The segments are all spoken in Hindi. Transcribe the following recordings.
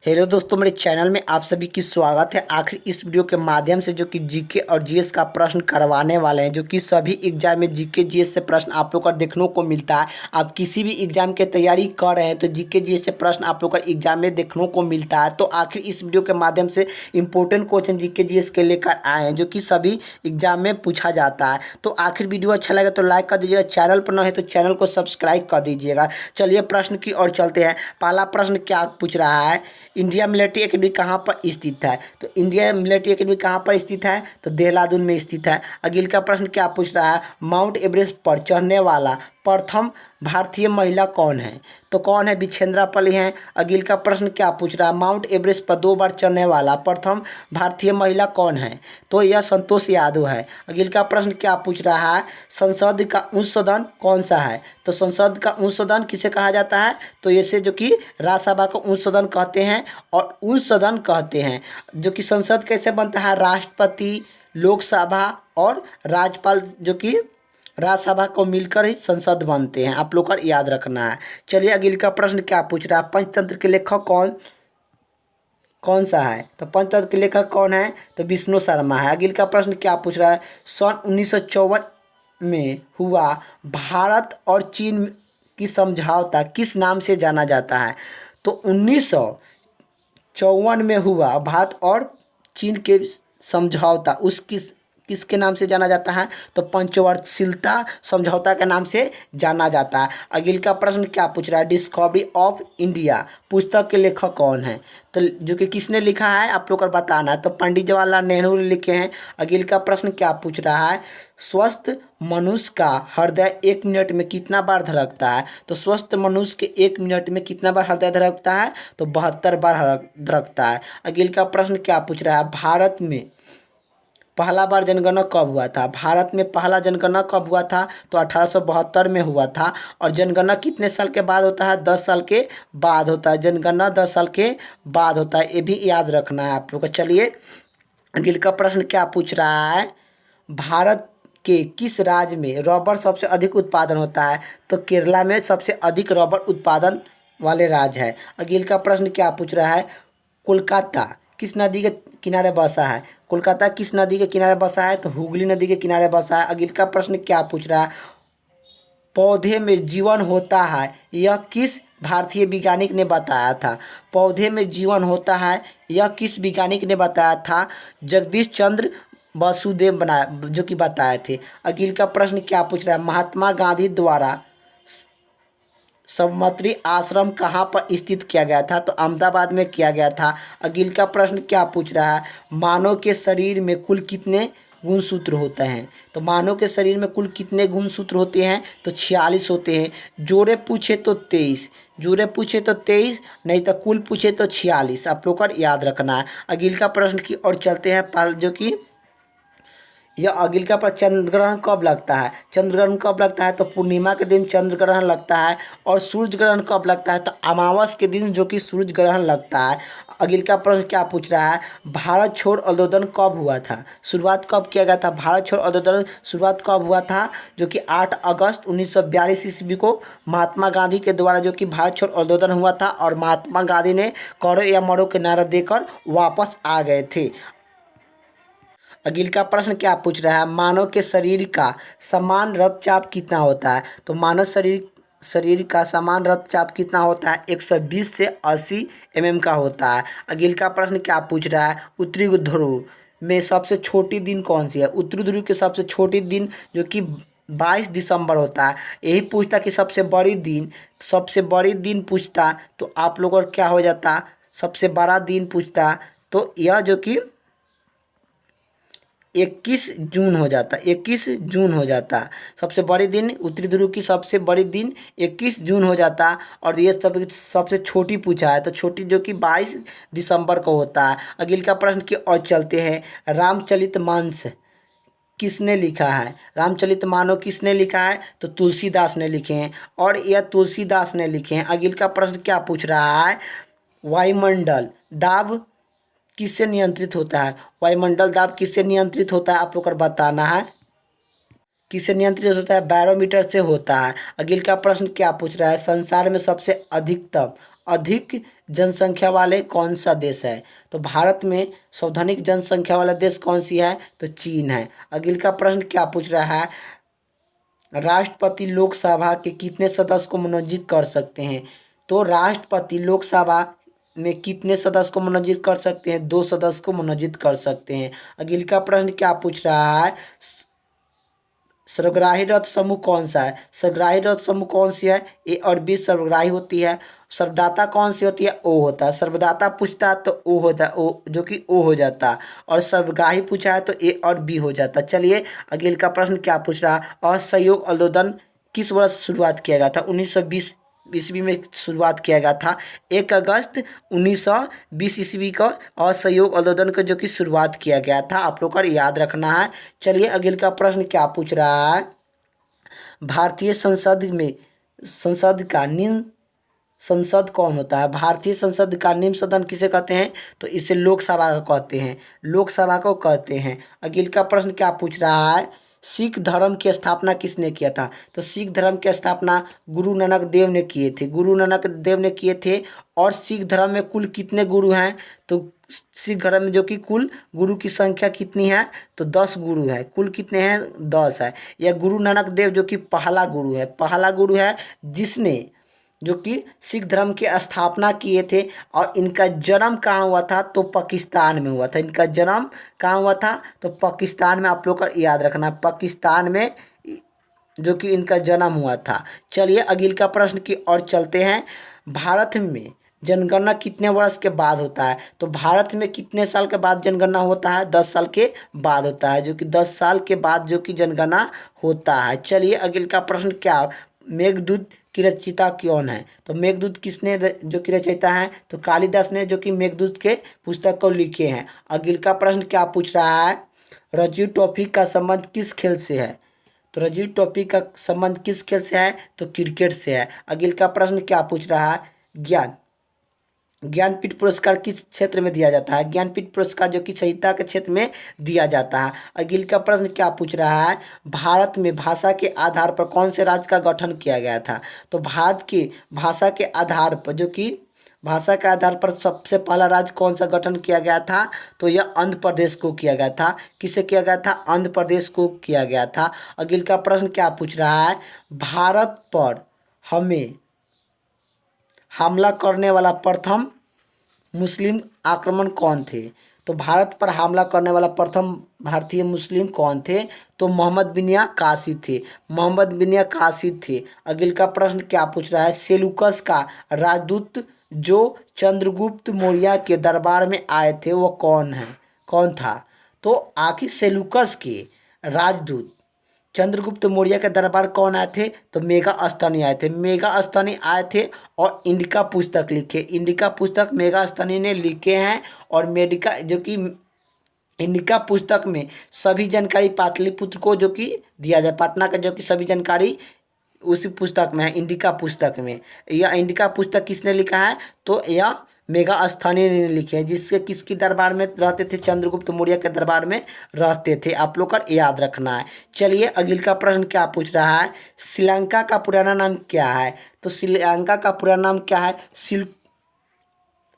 हेलो दोस्तों, मेरे चैनल में आप सभी की स्वागत है। आखिर इस वीडियो के माध्यम से जो कि जीके और जीएस का प्रश्न करवाने वाले हैं, जो कि सभी एग्जाम में जीके जीएस से प्रश्न आप लोग का देखने को मिलता है। आप किसी भी एग्जाम की तैयारी कर रहे हैं तो जीके जीएस से प्रश्न आप लोग का एग्जाम में देखने को मिलता है। तो आखिर इस वीडियो के माध्यम से इंपॉर्टेंट क्वेश्चन जीके जीएस के लेकर आए हैं, जो कि सभी एग्जाम में पूछा जाता है। तो आखिर वीडियो अच्छा लगे तो लाइक कर दीजिएगा, चैनल पर न है तो चैनल को सब्सक्राइब कर दीजिएगा। चलिए प्रश्न की ओर चलते हैं। पहला प्रश्न क्या पूछ रहा है, इंडिया मिलिट्री एकेडमी कहाँ पर स्थित है? तो इंडिया मिलिट्री एकेडमी कहाँ पर स्थित है? तो देहरादून में स्थित है। अगले का प्रश्न क्या पूछ रहा है, माउंट एवरेस्ट पर चढ़ने वाला प्रथम भारतीय महिला कौन है? तो कौन है? विछेंद्रा पली हैं। अगले का प्रश्न क्या पूछ रहा है, माउंट एवरेस्ट पर 2 बार चढ़ने वाला प्रथम भारतीय महिला कौन है? तो यह संतोष यादव है। अगले का प्रश्न क्या पूछ रहा है, संसद का उच्च सदन कौन सा है? तो संसद का उच्च सदन किसे कहा जाता है? तो इसे जो कि राज्यसभा को उच्च सदन कहते हैं और उच्च सदन कहते हैं। जो कि संसद कैसे बनता है, राष्ट्रपति, लोकसभा और राज्यपाल जो कि राज्यसभा को मिलकर ही संसद बनते हैं। आप लोग का याद रखना है। चलिए अगले का प्रश्न क्या पूछ रहा है, पंचतंत्र के लेखक कौन कौन सा है? तो पंचतंत्र के लेखक कौन है? तो विष्णु शर्मा है। अगले का प्रश्न क्या पूछ रहा है, सन 1954 में हुआ भारत और चीन की समझौता किस नाम से जाना जाता है? तो 1954 में हुआ भारत और चीन के समझौता उस किसके नाम से जाना जाता है? तो पंचवर्षीयता समझौता के नाम से जाना जाता है। अगले का प्रश्न क्या पूछ रहा है, डिस्कवरी ऑफ इंडिया पुस्तक के लेखक कौन है? तो जो कि किसने लिखा है आप लोग को बताना है। तो पंडित जवाहरलाल नेहरू ने लिखे हैं। अगले का प्रश्न क्या पूछ रहा है, स्वस्थ मनुष्य का हृदय 1 मिनट में कितना बार धड़कता है? तो स्वस्थ मनुष्य के 1 मिनट में कितना बार हृदय धड़कता है? तो 72 बार धड़कता है। अगले का प्रश्न क्या पूछ रहा है, भारत में पहला बार जनगणना कब हुआ था? भारत में पहला जनगणना कब हुआ था? तो 1872 में हुआ था। और जनगणना कितने साल के बाद होता है? 10 साल के बाद होता है। जनगणना 10 साल के बाद होता है, ये भी याद रखना है आप लोग को। चलिए अगले का प्रश्न क्या पूछ रहा है, भारत के किस राज्य में रबर सबसे अधिक उत्पादन होता है? तो केरला में सबसे अधिक रबर उत्पादन वाले राज्य है। अगले का प्रश्न क्या पूछ रहा है, कोलकाता किस नदी के किनारे बसा है? कोलकाता किस नदी के किनारे बसा है? तो हुगली नदी के किनारे बसा है। अगले का प्रश्न क्या पूछ रहा है, पौधे में जीवन होता है यह किस भारतीय वैज्ञानिक ने बताया था? पौधे में जीवन होता है यह किस वैज्ञानिक ने बताया था? जगदीश चंद्र वासुदेव बनाया जो कि बताए थे। अगले का प्रश्न क्या पूछ रहा है, महात्मा गांधी द्वारा सबमत्री आश्रम कहाँ पर स्थित किया गया था? तो अहमदाबाद में किया गया था। अगले का प्रश्न क्या पूछ रहा है, मानव के शरीर में कुल कितने गुणसूत्र होते हैं? तो मानव के शरीर में कुल कितने गुणसूत्र होते हैं? तो 46 होते हैं। जोड़े पूछे तो 23, जोड़े पूछे तो 23, नहीं तो कुल पूछे तो 46। आप लोग को याद रखना है। अगले का प्रश्न की ओर चलते हैं, जो कि यह अगले का पर चंद्र ग्रहण कब लगता है? चंद्र ग्रहण कब लगता है? तो पूर्णिमा के दिन चंद्र ग्रहण लगता है। और सूर्य ग्रहण कब लगता है? तो अमावस के दिन जो कि सूर्य ग्रहण लगता है। अगले का प्रश्न क्या पूछ रहा है, भारत छोड़ आंदोलन कब हुआ था? शुरुआत कब किया गया था? भारत छोड़ आंदोलन शुरुआत कब हुआ था? जो कि 8 अगस्त 1942 ईस्वी को महात्मा गांधी के द्वारा जो कि भारत छोड़ आंदोलन हुआ था। और महात्मा गांधी ने करो या मरो के नारा देकर वापस आ गए थे। अगले का प्रश्न क्या पूछ रहा है, मानव के शरीर का समान रक्तचाप कितना होता है? तो मानव शरीर का समान रक्तचाप कितना होता है? 120 से 80 mm का होता है। अगले का प्रश्न क्या पूछ रहा है, उत्तरी ध्रुव में सबसे छोटी दिन कौन सी है? उत्तरी ध्रुव की सबसे छोटी दिन जो कि 22 दिसंबर होता है। यही पूछता कि सबसे बड़ी दिन पूछता तो आप लोगों को क्या हो जाता, सबसे बड़ा दिन पूछता तो यह जो कि 21 जून हो जाता, 21 जून हो जाता। सबसे बड़ी दिन उत्तरी ध्रुव की सबसे बड़ी दिन 21 जून हो जाता। और ये सबसे छोटी पूछा है तो छोटी जो कि 22 दिसंबर को होता है। अगले का प्रश्न की ओर चलते हैं, रामचरितमानस किसने लिखा है? रामचरितमानस किसने लिखा है? तो तुलसीदास ने लिखे हैं। और यह तुलसीदास ने लिखे हैं। अगले का प्रश्न क्या पूछ रहा है, वायुमंडल दाब किससे नियंत्रित होता है? वायुमंडल दाब किससे नियंत्रित होता है आप लोग को बताना है। किससे नियंत्रित होता है? बैरोमीटर से होता है। अगले का प्रश्न क्या पूछ रहा है? संसार में सबसे अधिक जनसंख्या वाले कौन सा देश है? तो भारत में सर्वाधिक जनसंख्या वाला देश कौन सी है? तो चीन है। अगले का प्रश्न क्या पूछ रहा है? राष्ट्रपति लोकसभा के कितने सदस्य को मनोनीत कर सकते हैं? तो राष्ट्रपति लोकसभा में कितने सदस्य को मनोनीत कर सकते हैं? 2 सदस्य को मनोनीत कर सकते हैं। अगले का प्रश्न क्या पूछ रहा है? सर्वग्राही रथ समूह कौन सा है? सर्वग्राही रथ समूह कौन सी है? ए और बी सर्वग्राही होती है। सर्वदाता कौन सी होती है? ओ होता है। सर्वदाता पूछता है तो ओ होता है, ओ जो कि ओ हो जाता। और सर्वग्राही पूछा है तो ए और बी हो जाता। चलिए अगले का प्रश्न क्या पूछ रहा है? असहयोग आंदोलन किस वर्ष शुरुआत किया गया था? 1920 ईस्वी में शुरुआत किया गया था। 1 अगस्त 1920 ईस्वी का असहयोग आंदोलन का जो कि शुरुआत किया गया था। आप लोग को याद रखना है। चलिए अगले का प्रश्न क्या पूछ रहा है? भारतीय संसद का निम्न संसद कौन होता है? भारतीय संसद का निम्न सदन किसे कहते हैं? तो इसे लोकसभा को कहते हैं। लोकसभा को कहते हैं। अगले का प्रश्न क्या पूछ रहा है? सिख धर्म की स्थापना किसने किया था? तो सिख धर्म की स्थापना गुरु नानक देव ने किए थे। गुरु नानक देव ने किए थे। और सिख धर्म में कुल कितने गुरु हैं? तो सिख धर्म में जो कि कुल गुरु की संख्या कितनी है? तो 10 गुरु है। कुल कितने हैं? 10 है। यह गुरु नानक देव जो कि पहला गुरु है जिसने जो कि सिख धर्म की स्थापना किए थे। और इनका जन्म कहाँ हुआ था? तो पाकिस्तान में हुआ था। इनका जन्म कहाँ हुआ था? तो पाकिस्तान में। आप लोग का याद रखना, पाकिस्तान में जो कि इनका जन्म हुआ था। चलिए अगले का प्रश्न की ओर चलते हैं। भारत में जनगणना कितने वर्ष के बाद होता है? तो भारत में कितने साल के बाद जनगणना होता है? 10 साल के बाद होता है। जो कि 10 साल के बाद जो कि जनगणना होता है। चलिए अगले का प्रश्न क्या? मेघदूत की रचयिता कौन है? तो मेघदूत किसने जो कि रचयिता है? तो कालिदास ने जो कि मेघदूत के पुस्तक को लिखे हैं। अगले का प्रश्न क्या पूछ रहा है? रणजी ट्रॉफी का संबंध किस खेल से है? तो रणजी ट्रॉफी का संबंध किस खेल से है? तो क्रिकेट से है। अगले का प्रश्न क्या पूछ रहा है? ज्ञानपीठ पुरस्कार किस क्षेत्र में दिया जाता है? ज्ञानपीठ पुरस्कार जो कि साहित्य के क्षेत्र में दिया जाता है। अगले का प्रश्न क्या पूछ रहा है? भारत में भाषा के आधार पर कौन से राज्य का गठन किया गया था? तो भारत की भाषा के आधार पर जो कि भाषा के आधार पर सबसे पहला राज्य कौन सा गठन किया गया था? तो यह आंध्र प्रदेश को किया गया था। किसे किया गया था? आंध्र प्रदेश को किया गया था। अगले का प्रश्न क्या पूछ रहा है? भारत पर हमें हमला करने वाला प्रथम मुस्लिम आक्रमण कौन थे? तो भारत पर हमला करने वाला प्रथम भारतीय मुस्लिम कौन थे? तो मोहम्मद बिन कासिद थे। मोहम्मद बिन कासिद थे। अगले का प्रश्न क्या पूछ रहा है? सेलूकस का राजदूत जो चंद्रगुप्त मौर्य के दरबार में आए थे वो कौन था? तो आखिर सेलूकस के राजदूत चंद्रगुप्त मौर्य के दरबार कौन आए थे? तो मेगास्थनी आए थे। मेगास्थनी आए थे और इंडिका पुस्तक लिखे। इंडिका पुस्तक मेगास्थनी ने लिखे हैं। और मेडिका जो कि इंडिका पुस्तक में सभी जानकारी पाटलिपुत्र को जो कि दिया जाए, पटना का जो कि सभी जानकारी उसी पुस्तक में है, इंडिका पुस्तक में। यह इंडिका पुस्तक किसने लिखा है? तो यह मेगास्थनी ने लिखे हैं। जिसके किसकी दरबार में रहते थे? चंद्रगुप्त मौर्य के दरबार में रहते थे। आप लोग का याद रखना है। चलिए अगले का प्रश्न क्या पूछ रहा है? श्रीलंका का पुराना नाम क्या है? तो श्रीलंका का पुराना नाम क्या है?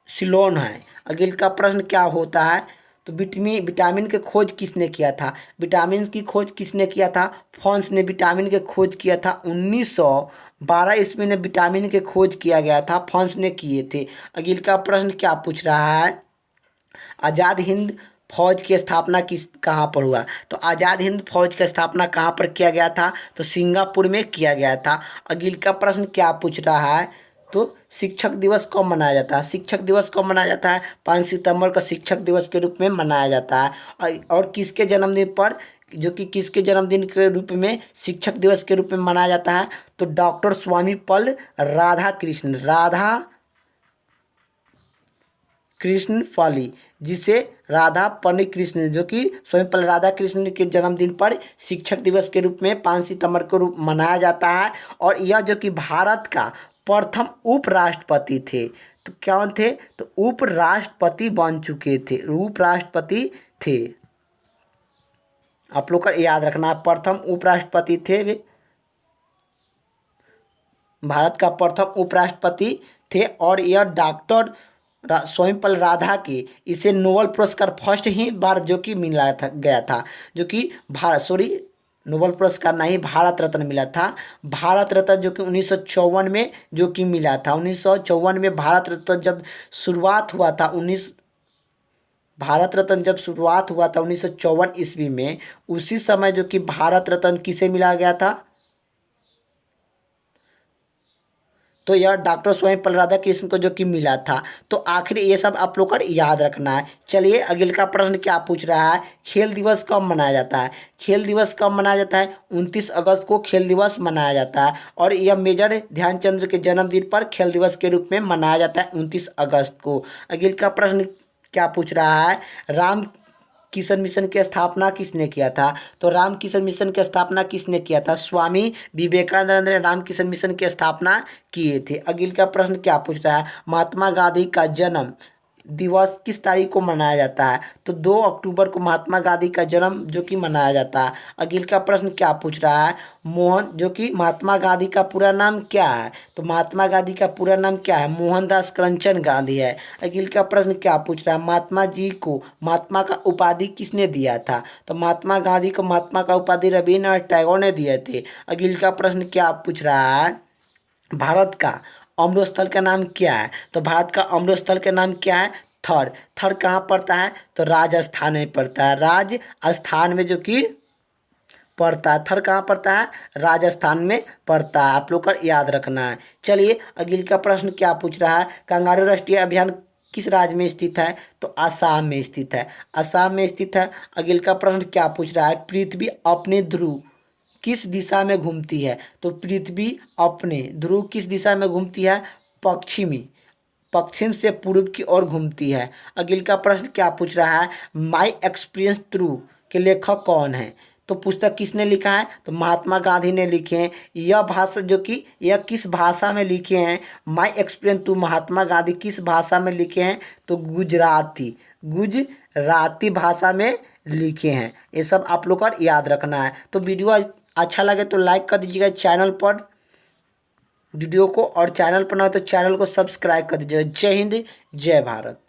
सिलोन है। अगले का प्रश्न क्या होता है? तो विटामिन के खोज किसने किया था? विटामिन की खोज किसने किया था? फॉन्स ने विटामिन के खोज किया था। 1912 ईस्वी में विटामिन के खोज किया गया था, फॉन्स ने किए थे। अगले का प्रश्न क्या पूछ रहा है? आज़ाद हिंद फौज की स्थापना कहाँ पर हुआ? तो आज़ाद हिंद फौज की स्थापना कहाँ पर किया गया था? तो सिंगापुर में किया गया था। अगले का प्रश्न क्या पूछ रहा है? तो शिक्षक दिवस कब मनाया जाता है? शिक्षक दिवस कब मनाया जाता है? 5 सितंबर का शिक्षक दिवस के रूप में मनाया जाता है। और किसके जन्मदिन पर जो कि किसके जन्मदिन के रूप में शिक्षक दिवस के रूप में मनाया जाता है? तो डॉक्टर स्वामी पल राधा कृष्ण फली, जिसे राधा पनी कृष्ण जो कि स्वयं पल राधा कृष्ण के जन्मदिन पर शिक्षक दिवस के रूप में 5 सितंबर को रूप मनाया जाता है। और यह जो कि भारत का प्रथम उपराष्ट्रपति थे। तो कौन थे? तो उपराष्ट्रपति बन चुके थे, उपराष्ट्रपति थे। आप लोग का याद रखना है। प्रथम उपराष्ट्रपति थे वे, भारत का प्रथम उपराष्ट्रपति थे और यह डॉक्टर स्वयंपाल राधा की इसे नोबेल पुरस्कार फर्स्ट ही बार जो कि मिला था गया था, जो कि भारत सॉरी नोबेल पुरस्कार नहीं, भारत रत्न मिला था। भारत रत्न जो कि 1954 में जो कि मिला था। 1954 में भारत रत्न जब शुरुआत हुआ था, भारत रत्न जब शुरुआत हुआ था 1954 ईस्वी में, उसी समय जो कि भारत रत्न किसे मिला गया था, तो यह डॉक्टर स्वयंपाल राधाकृष्ण को जो कि मिला था। तो आखिर ये सब आप लोग को याद रखना है। चलिए अगले का प्रश्न क्या पूछ रहा है, खेल दिवस कब मनाया जाता है। खेल दिवस कब मनाया जाता है, 29 अगस्त को खेल दिवस मनाया जाता है और यह मेजर ध्यानचंद्र के जन्मदिन पर खेल दिवस के रूप में मनाया जाता है 29 अगस्त को। अगले का प्रश्न क्या पूछ रहा है, राम किशन मिशन की स्थापना किसने किया था। तो राम किशन मिशन की स्थापना किसने किया था, स्वामी विवेकानंद ने राम किशन मिशन की स्थापना किए थे। अगले का प्रश्न क्या पूछ रहा है, महात्मा गांधी का जन्म दिवस किस तारीख को मनाया जाता है। तो 2 अक्टूबर को महात्मा गांधी का जन्म जो कि मनाया जाता है। अगले का प्रश्न क्या पूछ रहा है, मोहन जो कि महात्मा गांधी का पूरा नाम क्या है। तो महात्मा गांधी का पूरा नाम क्या है, मोहनदास करमचंद गांधी है। अगले का प्रश्न क्या पूछ रहा है, महात्मा जी को महात्मा का उपाधि किसने दिया था। तो महात्मा गांधी को महात्मा का उपाधि रविन्द्रनाथ टैगोर ने दिए थे। अगले का प्रश्न क्या पूछ रहा है, भारत का अमृत स्थल का नाम क्या है। तो भारत का अमृत स्थल का नाम क्या है, थर। थर कहाँ पड़ता है, तो राजस्थान में पड़ता है, राजस्थान में जो कि पड़ता है। थर कहाँ पड़ता है, राजस्थान में पड़ता है, आप लोग को याद रखना है। चलिए अगले का प्रश्न क्या पूछ रहा है, कंगारू राष्ट्रीय अभियान किस राज्य में स्थित है। तो असम में स्थित है, असम में स्थित है। अगले का प्रश्न क्या पूछ रहा है, पृथ्वी अपने ध्रुव किस दिशा में घूमती है। तो पृथ्वी अपने ध्रुव किस दिशा में घूमती है, पश्चिमी पश्चिम से पूर्व की ओर घूमती है। अगले का प्रश्न क्या पूछ रहा है, माई एक्सपीरियंस थ्रू के लेखक कौन है। तो पुस्तक किसने लिखा है, तो महात्मा गांधी ने लिखे हैं। यह भाषा जो कि यह किस भाषा में लिखे हैं, my experience through Mahatma Gandhi किस भाषा में लिखे हैं, तो गुजराती भाषा में लिखे हैं। ये सब आप लोग को याद रखना है। तो वीडियो अच्छा लगे तो लाइक कर दीजिएगा चैनल पर वीडियो को, और चैनल पर ना हो तो चैनल को सब्सक्राइब कर दीजिएगा। जय हिंद जय भारत।